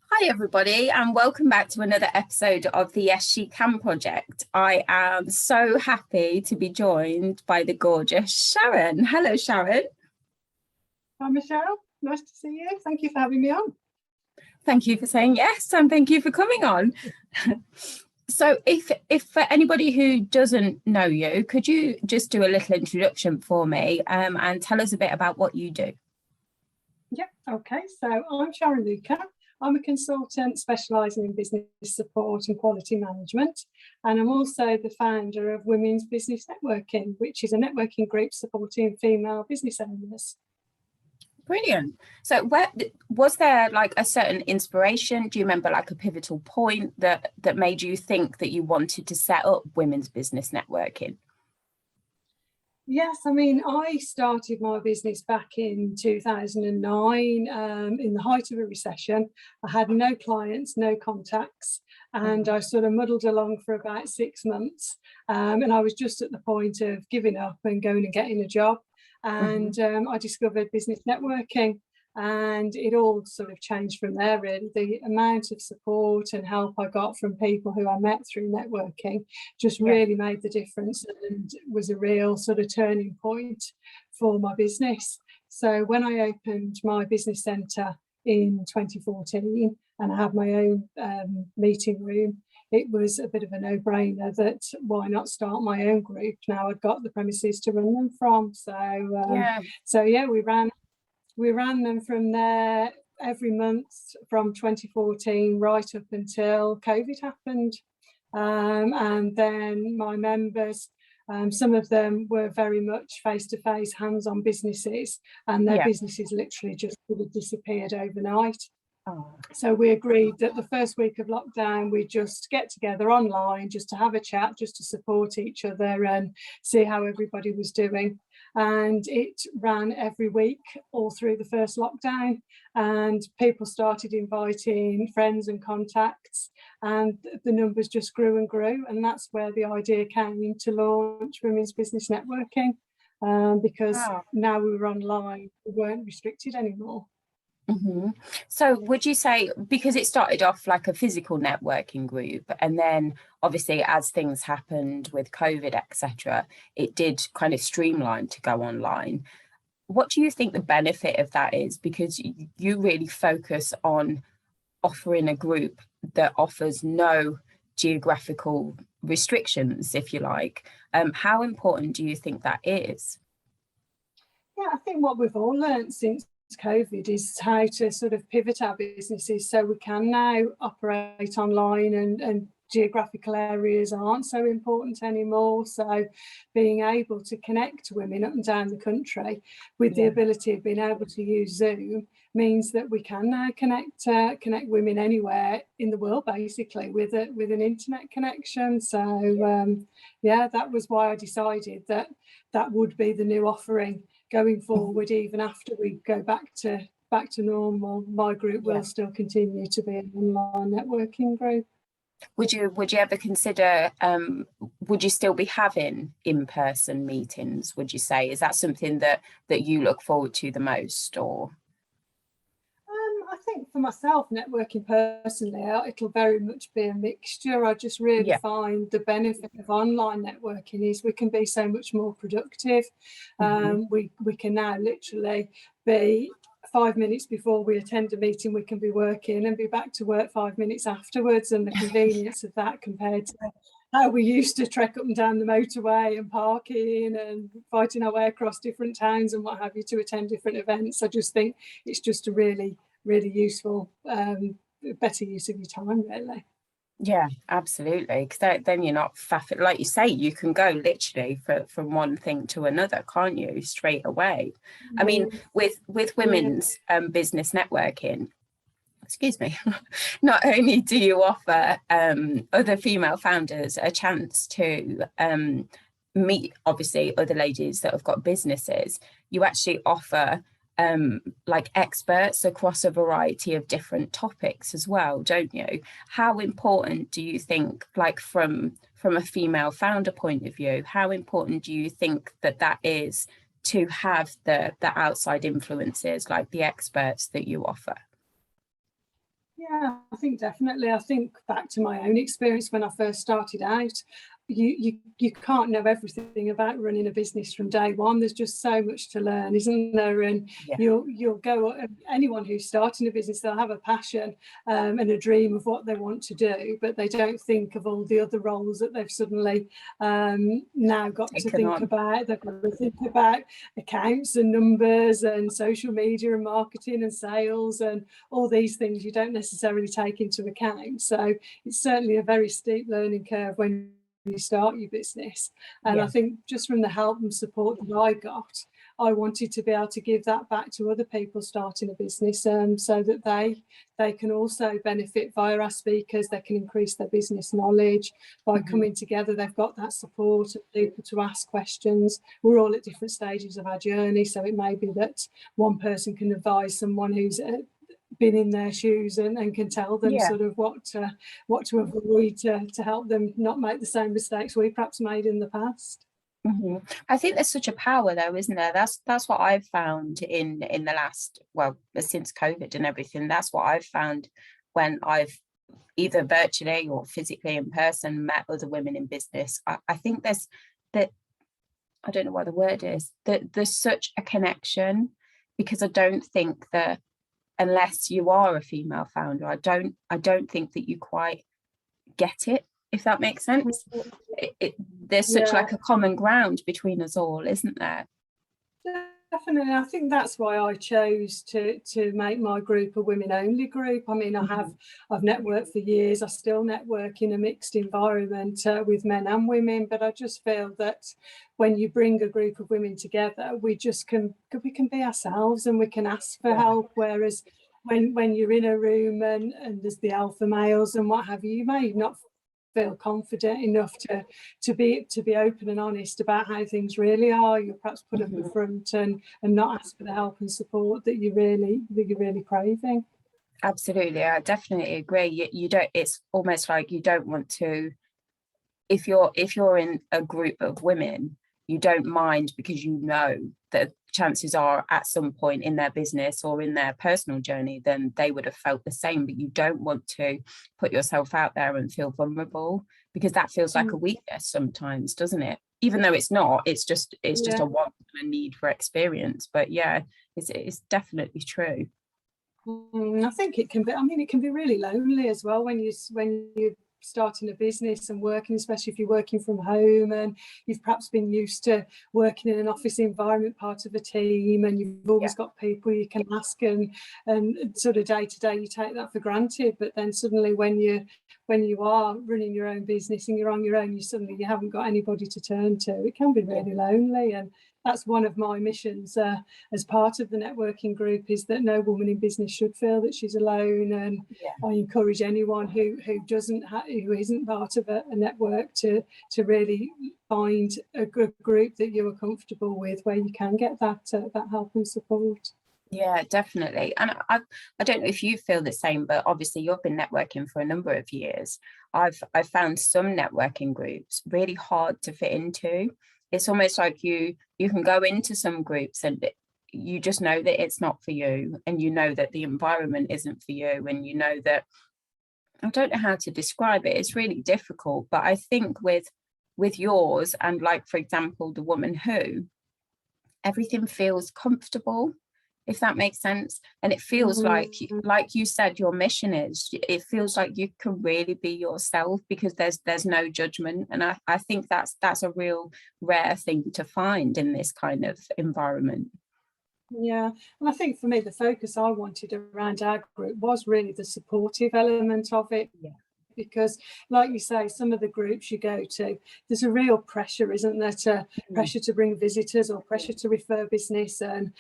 Hi everybody, and welcome back to another episode of the Yes She Can project. I am so happy to be joined by the gorgeous Sharon. Hello Sharon. Hi Michelle, nice to see you. Thank you for having me on. Thank you for saying yes, and thank you for coming on. So if for anybody who doesn't know you, could you just do a little introduction for me and tell us a bit about what you do? Yeah, okay. So I'm Sharon Luca. I'm a consultant specialising in business support and quality management. And I'm also the founder of Women's Business Networking, which is a networking group supporting female business owners. Brilliant. So was there like a certain inspiration? Do you remember like a pivotal point that made you think that you wanted to set up women's business networking? Yes, I mean, I started my business back in 2009 in the height of a recession. I had no clients, no contacts, and I sort of muddled along for about 6 months. And I was just at the point of giving up and going and getting a job. And I discovered business networking, and it all sort of changed from there, really. The amount of support and help I got from people who I met through networking just really made the difference and was a real sort of turning point for my business. So when I opened my business centre in 2014 and I had my own meeting room, it was a bit of a no-brainer that why not start my own group? Now I'd got the premises to run them from. So we ran them from there every month from 2014 right up until COVID happened. And then my members, some of them were very much face-to-face, hands-on businesses, and their businesses literally just sort of disappeared overnight. So we agreed that the first week of lockdown, we'd just get together online just to have a chat, just to support each other and see how everybody was doing. And it ran every week all through the first lockdown, and people started inviting friends and contacts, and the numbers just grew and grew. And that's where the idea came to launch Women's Business Networking, because now we were online, we weren't restricted anymore. So would you say, because it started off like a physical networking group, and then obviously as things happened with COVID, etc., it did kind of streamline to go online. What do you think the benefit of that is? Because you really focus on offering a group that offers no geographical restrictions, if you like. How important do you think that is? Yeah, I think what we've all learned since COVID is how to sort of pivot our businesses so we can now operate online, and geographical areas aren't so important anymore. So being able to connect women up and down the country with the ability of being able to use Zoom means that we can now connect women anywhere in the world, basically, with an internet connection. So that was why I decided that would be the new offering going forward. Even after we go back to normal, my group will still continue to be an online networking group. Would you ever consider, would you still be having in-person meetings, would you say? Is that something that you look forward to the most, or? I think for myself, networking personally, it'll very much be a mixture. I just really find the benefit of online networking is we can be so much more productive. We can now literally be 5 minutes before we attend a meeting, we can be working and be back to work 5 minutes afterwards, and the convenience of that compared to how we used to trek up and down the motorway and parking and fighting our way across different towns and what have you to attend different events. I just think it's just a really useful, better use of your time, really. Yeah, absolutely. Because then you're not faffing, like you say, you can go literally from one thing to another, can't you, straight away? I mean, with women's business networking, excuse me, not only do you offer other female founders a chance to meet, obviously, other ladies that have got businesses, you actually offer like experts across a variety of different topics as well, don't you? How important do you think, like from a female founder point of view, how important do you think that is to have the outside influences, like the experts that you offer? Yeah, I think definitely. I think back to my own experience when I first started out. You can't know everything about running a business from day one. There's just so much to learn, isn't there? And Yeah. you'll go, anyone who's starting a business, they'll have a passion and a dream of what they want to do, but they don't think of all the other roles that they've suddenly now got to think about. They've got to think about accounts and numbers and social media and marketing and sales and all these things you don't necessarily take into account. So it's certainly a very steep learning curve when you start your business. And I think just from the help and support that I got, I wanted to be able to give that back to other people starting a business, so that they can also benefit via our speakers. They can increase their business knowledge by coming together. They've got that support of people to ask questions. We're all at different stages of our journey, so it may be that one person can advise someone who's been in their shoes and can tell them sort of what to avoid to help them not make the same mistakes we perhaps made in the past. I think there's such a power though, isn't there? That's what I've found in the last, well, since COVID and everything. That's what I've found when I've either virtually or physically in person met other women in business. I think there's that, I don't know what the word is, that there's such a connection, because I don't think that unless you are a female founder, I don't think that you quite get it, if that makes sense. There's such like a common ground between us all, isn't there? Definitely. I think that's why I chose to make my group a women only group. I mean, I've networked for years. I still network in a mixed environment with men and women, but I just feel that when you bring a group of women together, we can be ourselves and we can ask for help. Whereas when you're in a room and there's the alpha males and what have you, you may not feel confident enough to be open and honest about how things really are. You'll perhaps put up the front and not ask for the help and support that you're really craving. Absolutely, I definitely agree. You don't, it's almost like you don't want to, if you're in a group of women, you don't mind, because you know that chances are at some point in their business or in their personal journey, then they would have felt the same. But you don't want to put yourself out there and feel vulnerable, because that feels like a weakness sometimes, doesn't it? Even though it's not, it's just a want and a need for experience. But yeah, it's definitely true. I think it can be. I mean, it can be really lonely as well when you're starting a business and working, especially if you're working from home and you've perhaps been used to working in an office environment, part of a team, and you've always got people you can ask, and sort of day to day you take that for granted. But then suddenly when you are running your own business and you're on your own, you haven't got anybody to turn to. It can be really lonely, and that's one of my missions as part of the networking group, is that no woman in business should feel that she's alone. And I encourage anyone who isn't part of a network to really find a good group that you are comfortable with, where you can get that help and support. Yeah, definitely. And I don't know if you feel the same, but obviously you've been networking for a number of years. I've found some networking groups really hard to fit into. It's almost like you can go into some groups and you just know that it's not for you, and you know that the environment isn't for you, and you know that, I don't know how to describe it, it's really difficult. But I think with yours, and like for example the Woman Who, everything feels comfortable, if that makes sense. And it feels like you said, your mission is, it feels like you can really be yourself, because there's no judgment. And I think that's a real rare thing to find in this kind of environment. Yeah, and I think for me the focus I wanted around our group was really the supportive element of it. Because like you say, some of the groups you go to, there's a real pressure, isn't there, pressure to bring visitors or pressure to refer business, and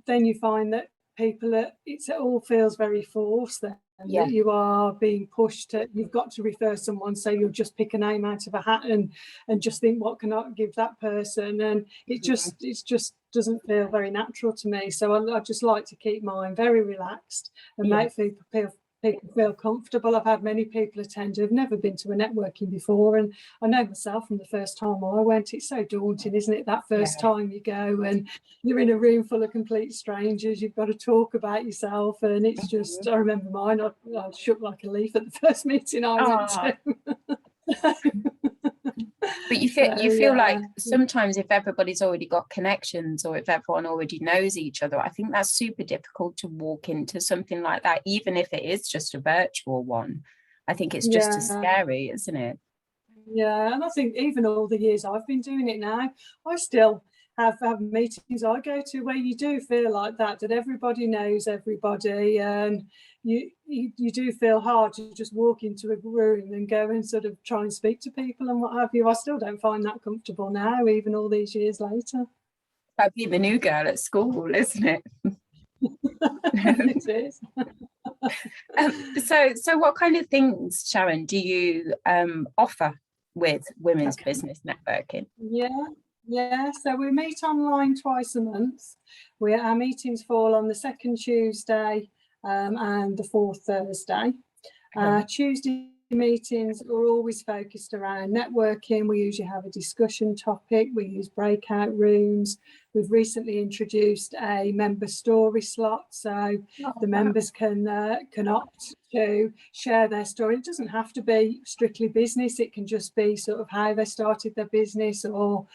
then you find that people it all feels very forced then. That you are being pushed to, you've got to refer someone, so you'll just pick a name out of a hat and just think, what can I give that person? And it just doesn't feel very natural to me. So I just like to keep mine very relaxed and make people people feel comfortable. I've had many people attend who have never been to a networking before, and I know myself from the first time I went, it's so daunting, isn't it, that first time you go and you're in a room full of complete strangers, you've got to talk about yourself, and it's just, I remember mine, I shook like a leaf at the first meeting I went to. But you feel like sometimes if everybody's already got connections, or if everyone already knows each other, I think that's super difficult to walk into something like that, even if it is just a virtual one. I think it's just as scary, isn't it? Yeah, and I think even all the years I've been doing it now, I still have meetings I go to where you do feel like that everybody knows everybody, and you do feel hard to just walk into a room and go and sort of try and speak to people and what have you. I still don't find that comfortable now, even all these years later. That'd be the new girl at school, isn't it? It is. So what kind of things, Sharon, do you offer with women's business networking? Yeah, so we meet online twice a month. Our meetings fall on the second Tuesday and the fourth Thursday. Tuesday meetings are always focused around networking. We usually have a discussion topic. We use breakout rooms. We've recently introduced a member story slot, so the members can opt to share their story. It doesn't have to be strictly business. It can just be sort of how they started their business or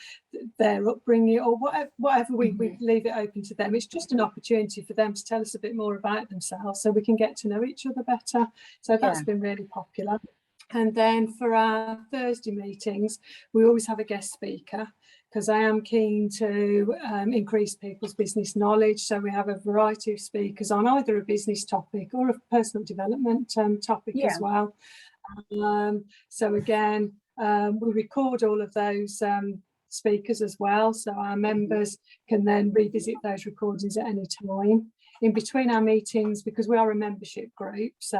their upbringing, or whatever. We leave it open to them. It's just an opportunity for them to tell us a bit more about themselves, so we can get to know each other better. So that's been really popular. And then for our Thursday meetings, we always have a guest speaker, because I am keen to increase people's business knowledge. So we have a variety of speakers on either a business topic or a personal development topic as well. So again, we record all of those speakers as well, so our members can then revisit those recordings at any time. In between our meetings, because we are a membership group, so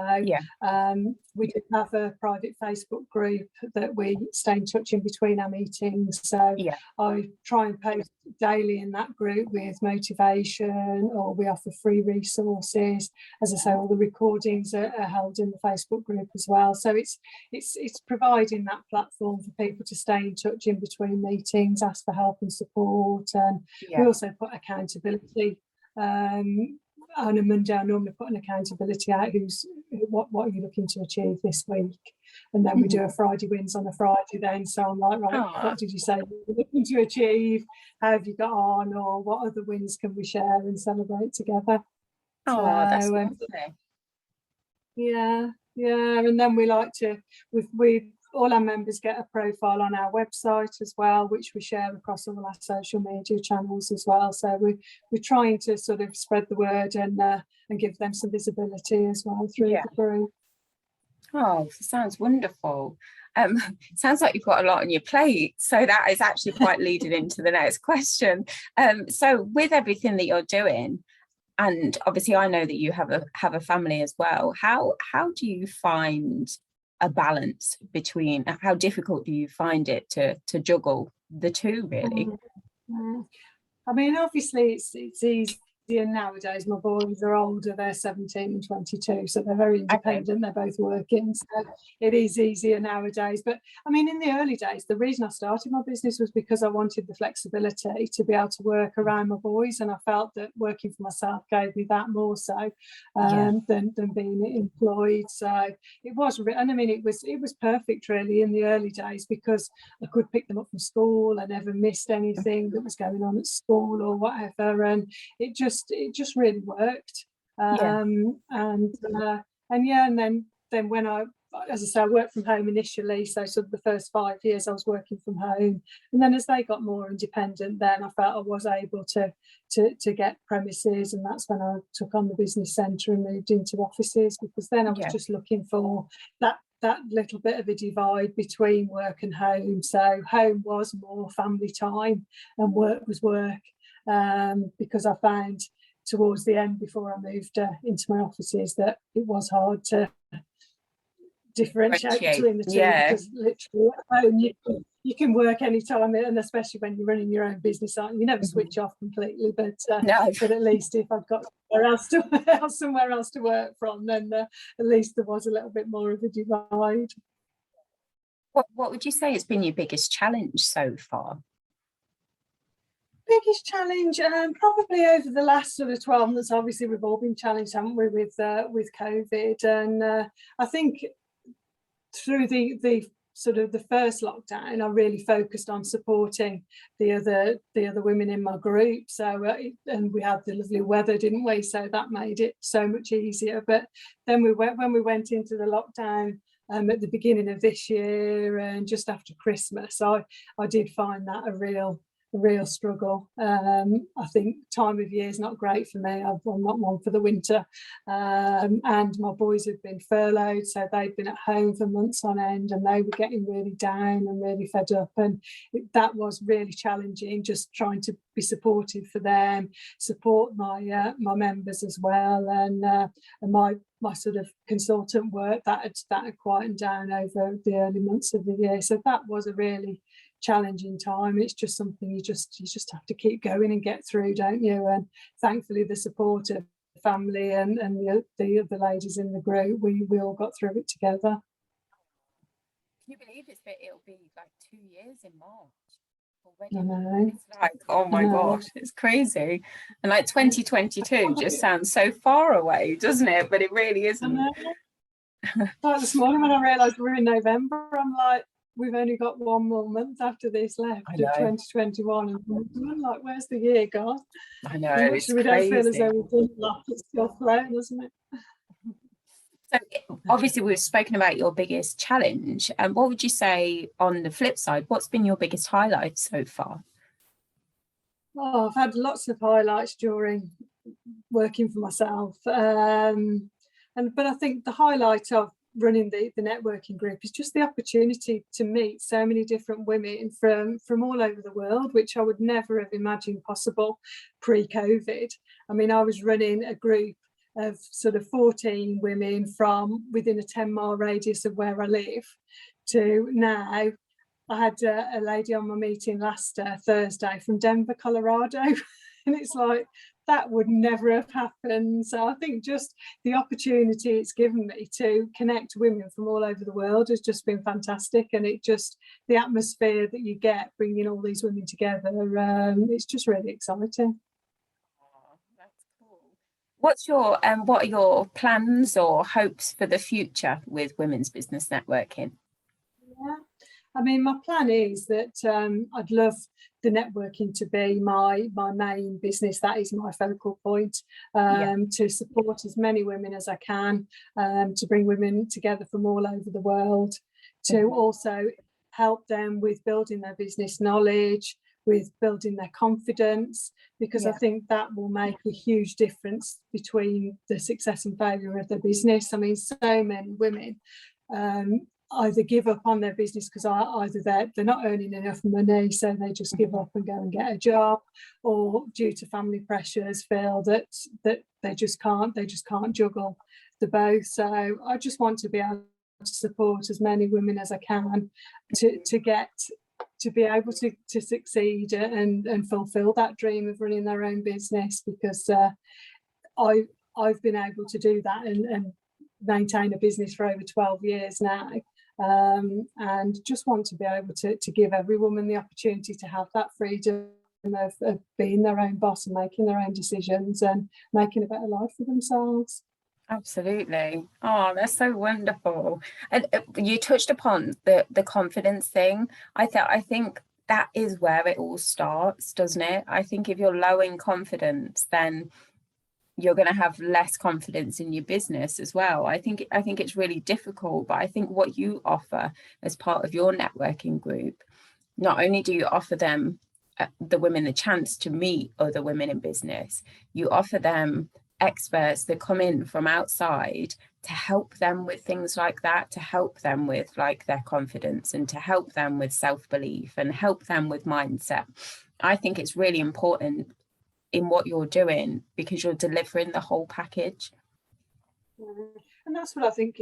we do have a private Facebook group that we stay in touch in between our meetings. So I try and post daily in that group with motivation, or we offer free resources. As I say, all the recordings are held in the Facebook group as well. So it's providing that platform for people to stay in touch in between meetings, ask for help and support, and we also put accountability. On a Monday, I normally put an accountability out. What are you looking to achieve this week? And then we do a Friday wins on a Friday then. So I'm like, right, what did you say you were looking to achieve? How have you got on? Or what other wins can we share and celebrate together? That's lovely. Yeah. And then we like to, we've all our members get a profile on our website as well, which we share across all our social media channels as well. So we're trying to sort of spread the word and give them some visibility as well through the group. Oh, sounds wonderful. Sounds like you've got a lot on your plate. So that is actually quite leading into the next question. So with everything that you're doing, and obviously I know that you have a family as well, how do you find a balance between, how difficult do you find it to juggle the two, really? I mean, obviously it's easier nowadays. My boys are older, they're 17 and 22, so they're very independent. They're both working, so it is easier nowadays. But I mean, in the early days, the reason I started my business was because I wanted the flexibility to be able to work around my boys, and I felt that working for myself gave me that more so than being employed. So it was, and I mean, it was perfect really in the early days, because I could pick them up from school. I never missed anything that was going on at school or whatever, and it just really worked. And then when I, as I say, I worked from home initially, so sort of the first 5 years I was working from home, and then as they got more independent, then I felt I was able to get premises, and that's when I took on the business centre and moved into offices, because then I was just looking for that little bit of a divide between work and home. So home was more family time and work was work. Because I found towards the end, before I moved into my offices, that it was hard to differentiate between the two, because literally at home you can work anytime, and especially when you're running your own business, you never switch off completely. But No. but at least if I've got somewhere else to work from, then at least there was a little bit more of a divide. What would you say has been your biggest challenge so far? Biggest challenge, probably over the last sort of 12 months. Obviously, we've all been challenged, haven't we, with COVID, and I think through the sort of the first lockdown, I really focused on supporting the other women in my group. So and we had the lovely weather, didn't we? So that made it so much easier. But then when we went into the lockdown at the beginning of this year and just after Christmas, I did find that a real struggle. I think time of year is not great for me. I'm not one for the winter, and my boys have been furloughed, so they've been at home for months on end, and they were getting really down and really fed up, and that was really challenging, just trying to be supportive for them, support my members as well, and my sort of consultant work that had quietened down over the early months of the year. So that was a really challenging time. It's just something you just have to keep going and get through, don't you? And thankfully the support of the family and the other ladies in the group, we all got through it together. Can you believe it'll be like 2 years in March already? I know. It's like, oh my gosh, it's crazy. And like 2022 just sounds so far away, doesn't it? But it really isn't. Like this morning when I realised we're in November, I'm like, we've only got one more month after this left of 2021, and I'm like, where's the year gone? I know, it's we crazy. Don't feel as though we've done like it's still floating, isn't it? So obviously we've spoken about your biggest challenge, and what would you say on the flip side? What's been your biggest highlight so far? Oh, I've had lots of highlights during working for myself, but I think the highlight of running the networking group is just the opportunity to meet so many different women from all over the world, which I would never have imagined possible pre-COVID. I mean, I was running a group of sort of 14 women from within a 10-mile radius of where I live, to now I had a lady on my meeting last Thursday from Denver, Colorado, and it's like, that would never have happened. So I think just the opportunity it's given me to connect women from all over the world has just been fantastic, and it just, the atmosphere that you get bringing all these women together, it's just really exciting. Oh, that's cool. What are your plans or hopes for the future with women's business networking? Yeah, I mean, my plan is that I'd love the networking to be my main business. That is my focal point, to support as many women as I can, to bring women together from all over the world, to also help them with building their business knowledge, with building their confidence, because I think that will make a huge difference between the success and failure of their business. I mean, so many women either give up on their business because either they're not earning enough money, so they just give up and go and get a job, or due to family pressures feel that they just can't juggle the both. So I just want to be able to support as many women as I can to be able to succeed and fulfill that dream of running their own business, because I've been able to do that and maintain a business for over 12 years now. And just want to be able to give every woman the opportunity to have that freedom of being their own boss and making their own decisions and making a better life for themselves. Absolutely. Oh, that's so wonderful. And you touched upon the confidence thing. I think that is where it all starts, doesn't it? I think if you're low in confidence, then you're going to have less confidence in your business as well. I think it's really difficult, but I think what you offer as part of your networking group, not only do you offer them, the women, the chance to meet other women in business, you offer them experts that come in from outside to help them with things like that, to help them with like their confidence, and to help them with self-belief and help them with mindset. I think it's really important in what you're doing, because you're delivering the whole package. And And that's what I think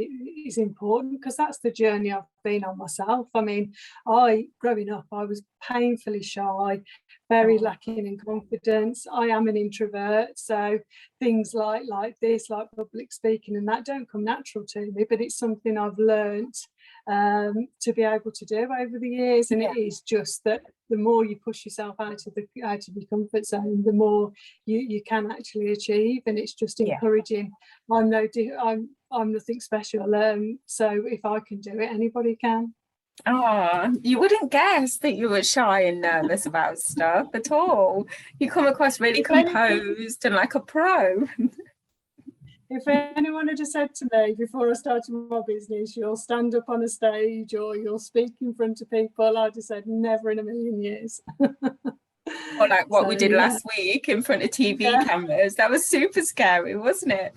is important, because that's the journey I've been on myself. I mean, growing up, I was painfully shy, very lacking in confidence. I am an introvert, so things like this, like public speaking and that, don't come natural to me, but it's something I've learnt to be able to do over the years. And it is just that the more you push yourself out of your comfort zone, the more you can actually achieve. And it's just encouraging. I'm nothing special, so if I can do it, anybody can. Oh, you wouldn't guess that you were shy and nervous about stuff at all. You come across really composed and like a pro. If anyone had just said to me before I started my business, you'll stand up on a stage or you'll speak in front of people, I'd have said never in a million years. Or like what we did last week in front of TV cameras. That was super scary, wasn't it?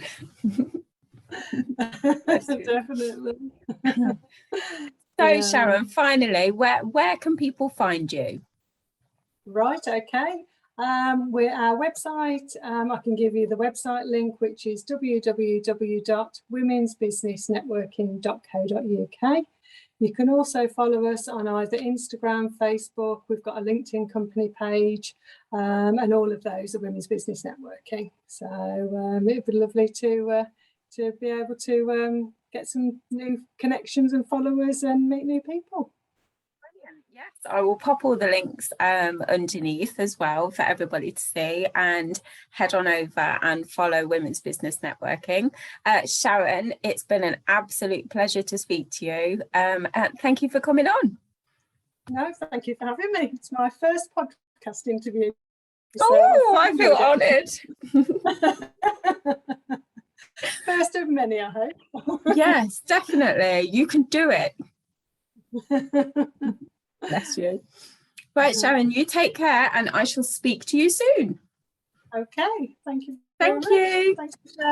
Definitely. So Sharon, finally, where can people find you? Right, okay. Our website, I can give you the website link, which is www.womensbusinessnetworking.co.uk. You can also follow us on either Instagram, Facebook. We've got a LinkedIn company page, and all of those are Women's Business Networking. So it'd be lovely to be able to get some new connections and followers and meet new people. Brilliant. Yes, I will pop all the links underneath as well for everybody to see, and head on over and follow Women's Business Networking. Sharon, it's been an absolute pleasure to speak to you. Thank you for coming on. No, thank you for having me. It's my first podcast interview. So I feel honoured. First of many, I hope. Yes, definitely. You can do it. Bless you. Right, Sharon, you take care, and I shall speak to you soon. Okay, thank you. Thank you. Thanks for sharing.